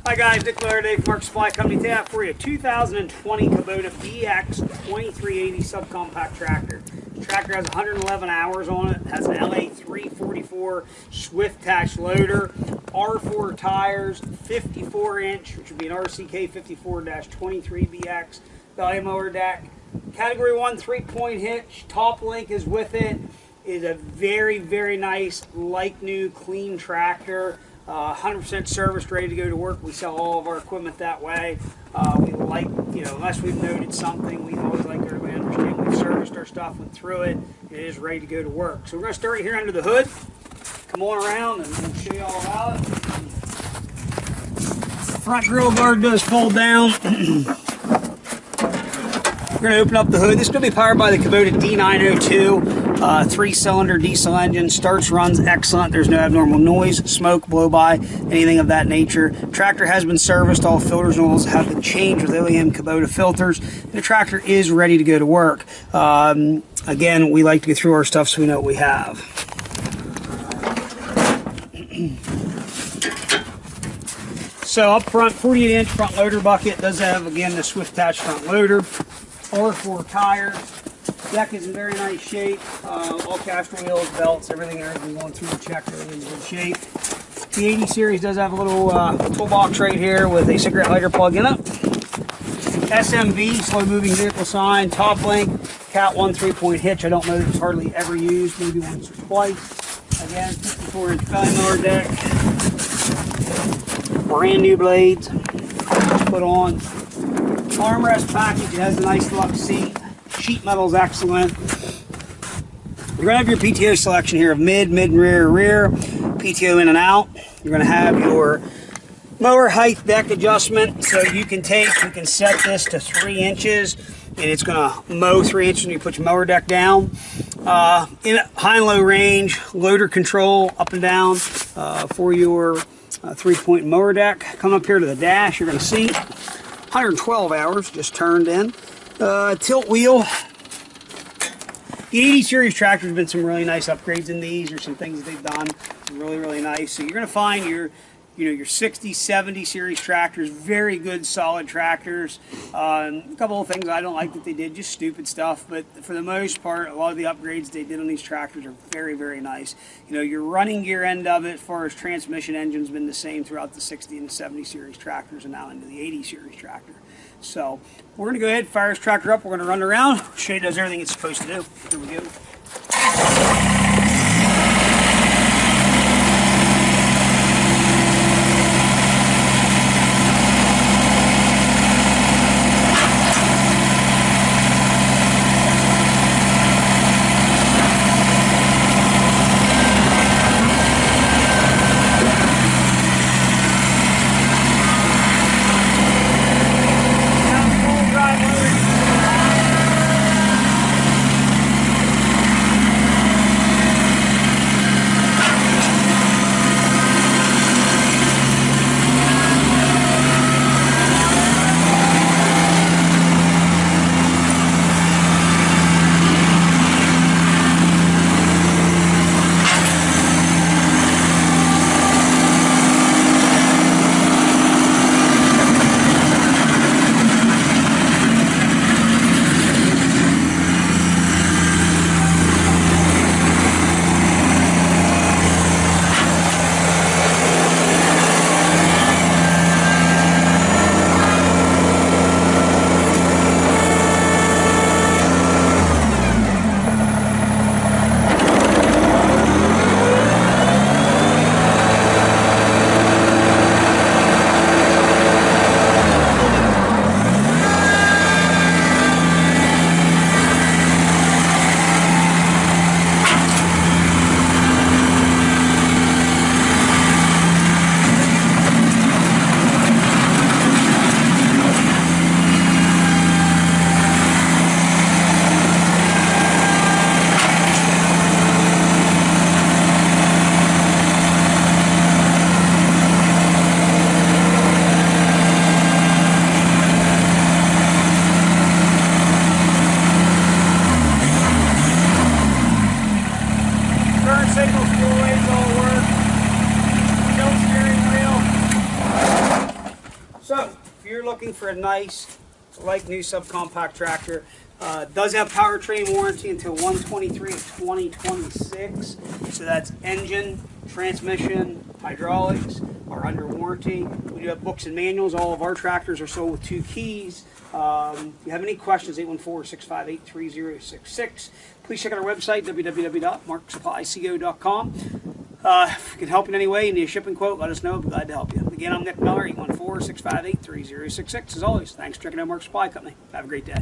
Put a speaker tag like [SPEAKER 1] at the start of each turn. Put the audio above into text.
[SPEAKER 1] Hi guys, Nick Laird from Mark Supply Company. Today I have for you a 2020 Kubota BX2380 subcompact tractor. This tractor has 111 hours on it, has an LA 344 Swift Tach loader, R4 tires, 54-inch, which would be an RCK 54-23BX, value mower deck, Category 1 3-point hitch, top link is with it. It is a very, very nice, like new, clean tractor. 100% serviced, ready to go to work. We sell all of our equipment that way. We like, unless we've noted something, we always like everybody to understand we've serviced our stuff, went through it, it is ready to go to work. So we're going to start right here under the hood. Come on around and we'll show you all about it. Front grill guard does fold down. We're going to open up the hood. This is going to be powered by the Kubota D902. 3-cylinder diesel engine, starts, runs excellent. There's no abnormal noise, smoke, blow by, anything of that nature. Tractor has been serviced. All filters and oils have been changed with OEM Kubota filters. The tractor is ready to go to work. Again, we like to go through our stuff so we know what we have. So up front, 48-inch front loader bucket. Does have, again, the Swift Tach front loader. R4 tires. Deck is in very nice shape. All caster wheels, belts, everything going through the check, everything's in good shape. The 80 series does have a little toolbox right here with a cigarette lighter plug in it. SMV, slow moving vehicle sign, top link, Cat 1 3-point hitch. I don't know that it's hardly ever used, maybe once or twice. Again, 54-inch value mower deck. Brand new blades put on. Armrest package, it has a nice deluxe seat. Sheet metal is excellent. You're going to have your PTO selection here of mid, rear, PTO in and out. You're going to have your mower height deck adjustment, so you can set this to 3 inches, and it's going to mow 3 inches when you put your mower deck down. In high and low range, loader control up and down for your 3-point mower deck. Come up here to the dash, you're going to see 112 hours just turned in. Tilt wheel. The 80 series tractor has been some really nice upgrades in these, or some things that they've done really, really nice. So you're going to find your 60, 70 series tractors, very good, solid tractors. A couple of things I don't like that they did, just stupid stuff, but for the most part, a lot of the upgrades they did on these tractors are very, very nice. Your running gear end of it, as far as transmission engine's been the same throughout the 60 and 70 series tractors, and now into the 80 series tractor. So we're going to go ahead and fire this tractor up. We're going to run it around, show you it does everything it's supposed to do. Here we go. So, if you're looking for a nice, like new subcompact tractor, does have powertrain warranty until 1/23 of 2026. So that's engine, transmission, hydraulics are under warranty. We do have books and manuals. All of our tractors are sold with 2 keys. If you have any questions, 814-658-3066. Please check out our website, www.marksupplyco.com. If we can help in any way, you need a shipping quote, let us know. I'll be glad to help you. Again, I'm Nick Miller, 814-658-3066. As always, thanks for checking out Mark Supply Company. Have a great day.